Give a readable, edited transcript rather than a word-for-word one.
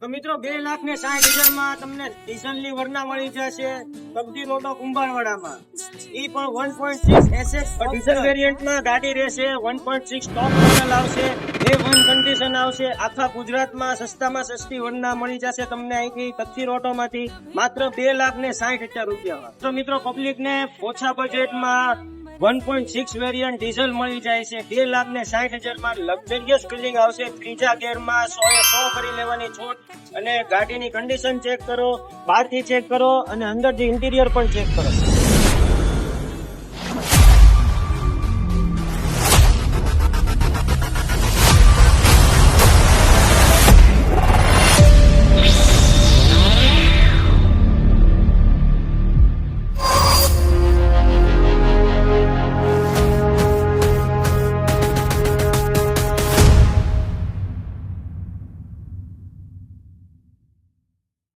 તો મિત્રો 2,60,000 માં તમને ડીઝલની વરના મળી જશે કબજી લોટો કુંભારવાડામાં. ઈ પણ 1.6 SS ડીઝલ વેરિયન્ટમાં ગાડી રહેશે. 1.6 ટોપ મોડલ આવશે. A1 કન્ડિશન આવશે. આખા ગુજરાતમાં સસ્તામાં સસ્તી વરના મળી જશે તમને અહીંથી કચ્છી રોટોમાંથી માત્ર 2,60,000 રૂપિયામાં. તો મિત્રો પબ્લિકને ઓછા બજેટમાં 1.6 વેરિયન્ટ ડીઝલ મળી જાય છે 2,60,000 માં. લક્ઝરિયસ ફિલિંગ આવશે. ત્રીજા ગેરમાં 100 કરી લેવાની છૂટ. અને ગાડીની કન્ડિશન ચેક કરો, બહારથી ચેક કરો અને અંદરથી ઇન્ટિરિયર પણ ચેક કરો.